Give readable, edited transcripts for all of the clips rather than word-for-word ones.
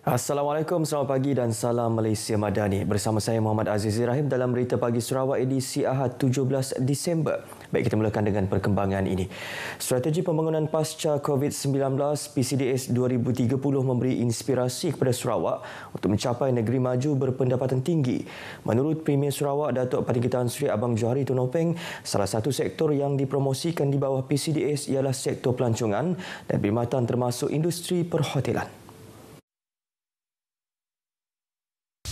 Assalamualaikum, selamat pagi dan salam Malaysia Madani. Bersama saya Muhammad Aziz Rahim dalam Berita Pagi Sarawak edisi Ahad 17 Disember. Baik, kita mulakan dengan perkembangan ini. Strategi pembangunan pasca COVID-19 PCDS 2030 memberi inspirasi kepada Sarawak untuk mencapai negeri maju berpendapatan tinggi. Menurut Premier Sarawak Datuk Patinggi Tan Sri Abang Johari Tun Nopeng, salah satu sektor yang dipromosikan di bawah PCDS ialah sektor pelancongan dan perkhidmatan termasuk industri perhotelan.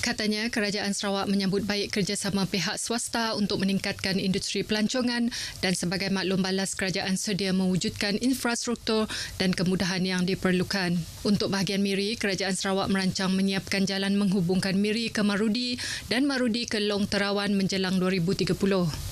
Katanya, Kerajaan Sarawak menyambut baik kerjasama pihak swasta untuk meningkatkan industri pelancongan dan sebagai maklum balas kerajaan sedia mewujudkan infrastruktur dan kemudahan yang diperlukan. Untuk bahagian Miri, Kerajaan Sarawak merancang menyiapkan jalan menghubungkan Miri ke Marudi dan Marudi ke Long Terawan menjelang 2030.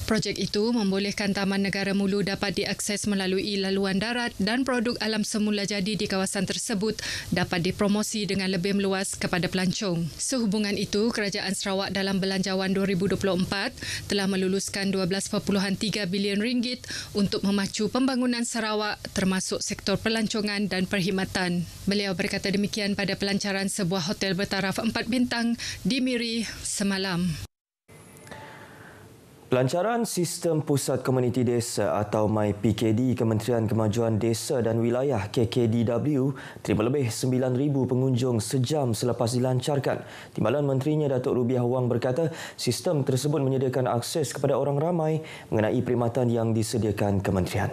Projek itu membolehkan Taman Negara Mulu dapat diakses melalui laluan darat dan produk alam semula jadi di kawasan tersebut dapat dipromosi dengan lebih meluas kepada pelancong. Sehubungan itu, Kerajaan Sarawak dalam Belanjawan 2024 telah meluluskan 12.3 bilion ringgit untuk memacu pembangunan Sarawak termasuk sektor pelancongan dan perkhidmatan. Beliau berkata demikian pada pelancaran sebuah hotel bertaraf 4 bintang di Miri semalam. Pelancaran Sistem Pusat Komuniti Desa atau MyPKD Kementerian Kemajuan Desa dan Wilayah KKDW terima lebih 9,000 pengunjung sejam selepas dilancarkan. Timbalan Menterinya Datuk Rubiah Wang berkata sistem tersebut menyediakan akses kepada orang ramai mengenai perkhidmatan yang disediakan kementerian.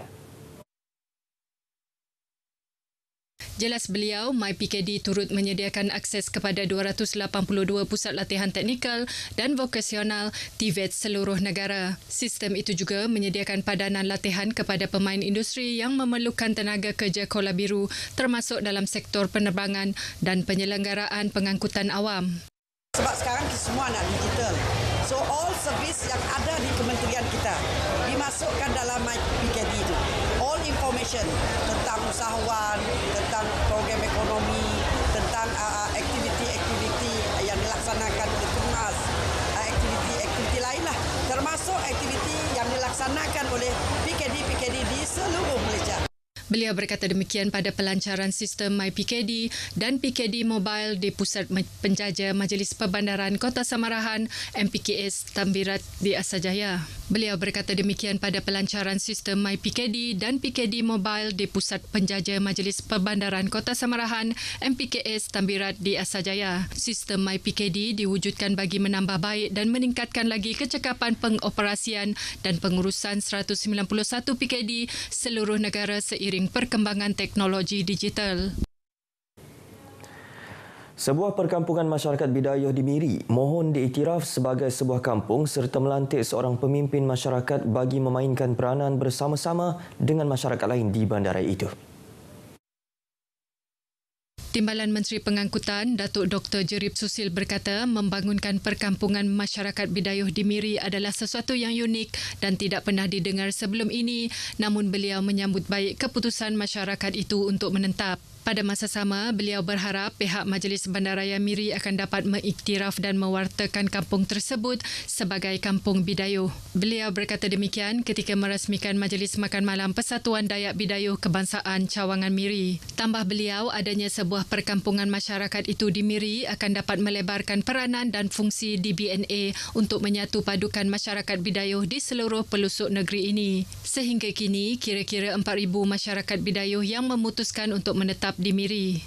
Jelas beliau, MyPKD turut menyediakan akses kepada 282 pusat latihan teknikal dan vokasional TVET seluruh negara. Sistem itu juga menyediakan padanan latihan kepada pemain industri yang memerlukan tenaga kerja kola biru termasuk dalam sektor penerbangan dan penyelenggaraan pengangkutan awam. Sebab sekarang semua nak digital. So all servis yang ada di kementerian kita dimasukkan dalam MyPKD itu. All information tentang usahawan, tentang program ekonomi, tentang aktiviti-aktiviti yang dilaksanakan oleh Tunas, aktiviti-aktiviti lainlah, termasuk aktiviti yang dilaksanakan oleh PKD-PKD di seluruh Malaysia. Beliau berkata demikian pada pelancaran sistem MyPKD dan PKD Mobile di Pusat Penjaja Majlis Perbandaran Kota Samarahan MPKS Tambirat di Asajaya. Beliau berkata demikian pada pelancaran sistem MyPKD dan PKD Mobile di Pusat Penjaja Majlis Perbandaran Kota Samarahan MPKS Tambirat di Asajaya. Sistem MyPKD diwujudkan bagi menambah baik dan meningkatkan lagi kecekapan pengoperasian dan pengurusan 191 PKD seluruh negara seiring perkembangan teknologi digital. Sebuah perkampungan masyarakat Bidayuh di Miri mohon diiktiraf sebagai sebuah kampung serta melantik seorang pemimpin masyarakat bagi memainkan peranan bersama-sama dengan masyarakat lain di bandaraya itu. Timbalan Menteri Pengangkutan Datuk Dr. Jerib Susil berkata membangunkan perkampungan masyarakat Bidayuh di Miri adalah sesuatu yang unik dan tidak pernah didengar sebelum ini, namun beliau menyambut baik keputusan masyarakat itu untuk menetap. Pada masa sama, beliau berharap pihak Majlis Bandaraya Miri akan dapat mengiktiraf dan mewartakan kampung tersebut sebagai Kampung Bidayuh. Beliau berkata demikian ketika merasmikan Majlis Makan Malam Persatuan Dayak Bidayuh Kebangsaan Cawangan Miri. Tambah beliau, adanya sebuah perkampungan masyarakat itu di Miri akan dapat melebarkan peranan dan fungsi DBNA untuk menyatu padukan masyarakat Bidayuh di seluruh pelosok negeri ini. Sehingga kini, kira-kira 4,000 masyarakat Bidayuh yang memutuskan untuk menetap di Miri.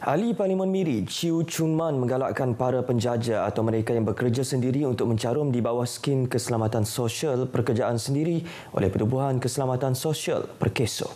Ahli Parlimen Miri, Chiu Chun Man menggalakkan para penjaja atau mereka yang bekerja sendiri untuk mencarum di bawah skim keselamatan sosial pekerjaan sendiri oleh Pertubuhan Keselamatan Sosial Perkeso.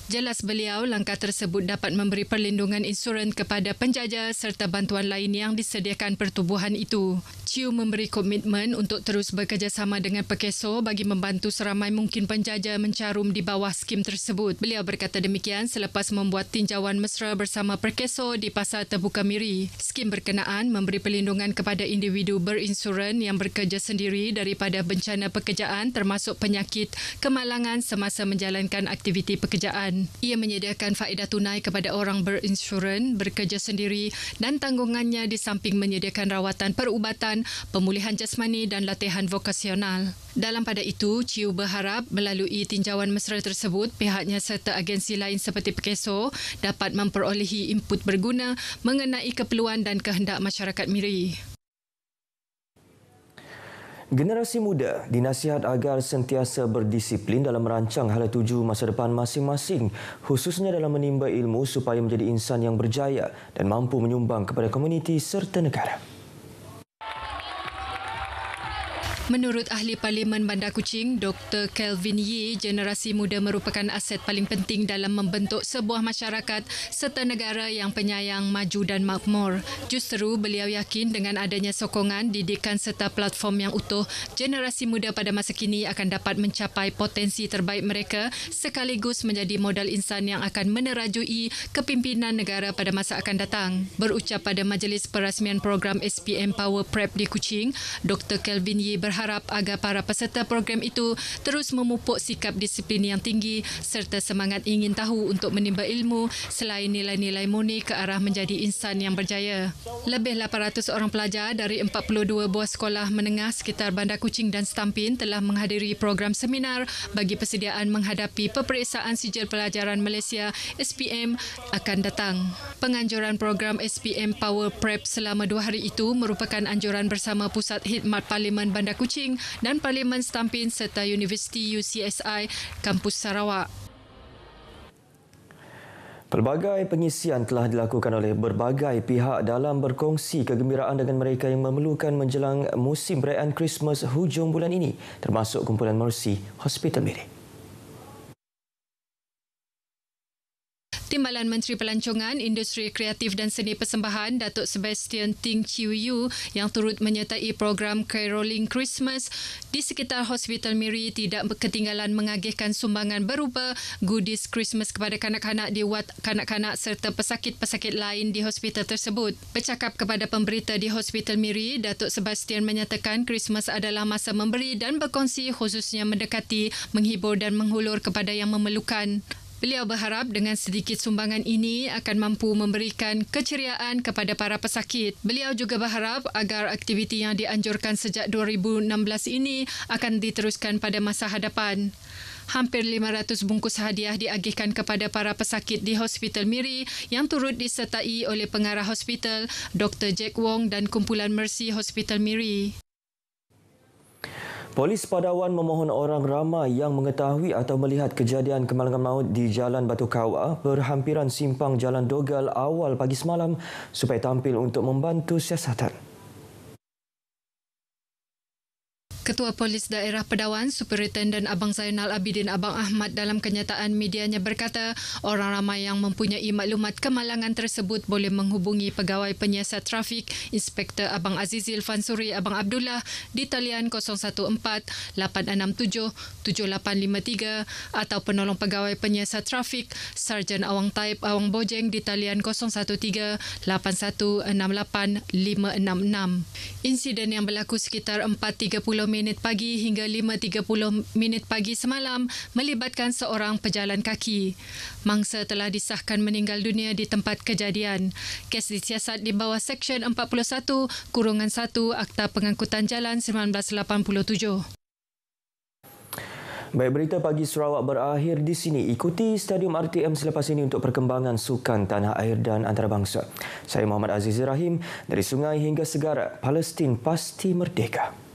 Jelas beliau, langkah tersebut dapat memberi perlindungan insurans kepada penjaja serta bantuan lain yang disediakan pertubuhan itu. Chiu memberi komitmen untuk terus bekerjasama dengan Perkeso bagi membantu seramai mungkin penjaja mencarum di bawah skim tersebut. Beliau berkata demikian selepas membuat tinjauan mesra bersama Perkeso di Pasar Terbuka Miri. Skim berkenaan memberi perlindungan kepada individu berinsurans yang bekerja sendiri daripada bencana pekerjaan termasuk penyakit, kemalangan semasa menjalankan aktiviti pekerjaan. Lain. Ia menyediakan faedah tunai kepada orang berinsurans, bekerja sendiri dan tanggungannya di samping menyediakan rawatan perubatan, pemulihan jasmani dan latihan vokasional. Dalam pada itu, Ciu berharap melalui tinjauan mesra tersebut, pihaknya serta agensi lain seperti PKSO dapat memperolehi input berguna mengenai keperluan dan kehendak masyarakat Miri. Generasi muda dinasihat agar sentiasa berdisiplin dalam merancang hala tuju masa depan masing-masing, khususnya dalam menimba ilmu supaya menjadi insan yang berjaya dan mampu menyumbang kepada komuniti serta negara. Menurut Ahli Parlimen Bandar Kuching, Dr. Kelvin Yee, generasi muda merupakan aset paling penting dalam membentuk sebuah masyarakat serta negara yang penyayang, maju dan makmur. Justeru, beliau yakin dengan adanya sokongan, didikan serta platform yang utuh, generasi muda pada masa kini akan dapat mencapai potensi terbaik mereka sekaligus menjadi modal insan yang akan menerajui kepimpinan negara pada masa akan datang. Berucap pada majlis perasmian program SPM Power Prep di Kuching, Dr. Kelvin Yee berharap agar para peserta program itu terus memupuk sikap disiplin yang tinggi serta semangat ingin tahu untuk menimba ilmu selain nilai-nilai murni ke arah menjadi insan yang berjaya. Lebih 800 orang pelajar dari 42 buah sekolah menengah sekitar Bandar Kuching dan Stampin telah menghadiri program seminar bagi persediaan menghadapi peperiksaan sijil pelajaran Malaysia SPM akan datang. Penganjuran program SPM Power Prep selama 2 hari itu merupakan anjuran bersama Pusat Khidmat Parlimen Bandar Kuching dan Parlimen Stampin serta Universiti UCSI Kampus Sarawak. Pelbagai pengisian telah dilakukan oleh berbagai pihak dalam berkongsi kegembiraan dengan mereka yang memerlukan menjelang musim perayaan Christmas hujung bulan ini, termasuk kumpulan Mercy Hospital Miri. Timbalan Menteri Pelancongan, Industri Kreatif dan Seni Persembahan Datuk Sebastian Ting Chiu Yu yang turut menyertai program Caroling Christmas di sekitar Hospital Miri tidak ketinggalan mengagihkan sumbangan berupa goodies Christmas kepada kanak-kanak di wad kanak-kanak serta pesakit-pesakit lain di hospital tersebut. Bercakap kepada pemberita di Hospital Miri, Datuk Sebastian menyatakan Christmas adalah masa memberi dan berkongsi khususnya mendekati, menghibur dan menghulur kepada yang memerlukan. Beliau berharap dengan sedikit sumbangan ini akan mampu memberikan keceriaan kepada para pesakit. Beliau juga berharap agar aktiviti yang dianjurkan sejak 2016 ini akan diteruskan pada masa hadapan. Hampir 500 bungkus hadiah diagihkan kepada para pesakit di Hospital Miri yang turut disertai oleh pengarah hospital Dr. Jack Wong dan kumpulan Mercy Hospital Miri. Polis Padawan memohon orang ramai yang mengetahui atau melihat kejadian kemalangan maut di Jalan Batu Kawah berhampiran simpang Jalan Dogal awal pagi semalam supaya tampil untuk membantu siasatan. Ketua Polis Daerah Padawan, Superintendent Abang Zainal Abidin Abang Ahmad dalam kenyataan medianya berkata, orang ramai yang mempunyai maklumat kemalangan tersebut boleh menghubungi Pegawai Penyiasat Trafik, Inspektor Abang Azizil Fansuri Abang Abdullah di talian 014-867-7853 atau penolong Pegawai Penyiasat Trafik, Sarjan Awang Taib Awang Bojeng di talian 013-8168-566. Insiden yang berlaku sekitar 4.30 minit pagi hingga 5.30 minit pagi semalam melibatkan seorang pejalan kaki. Mangsa telah disahkan meninggal dunia di tempat kejadian. Kes disiasat di bawah Seksyen 41-1 Akta Pengangkutan Jalan 1987. Baik, berita pagi Sarawak berakhir di sini. Ikuti Stadium RTM selepas ini untuk perkembangan sukan tanah air dan antarabangsa. Saya Muhammad Aziz Rahim, dari sungai hingga segara, Palestin pasti merdeka.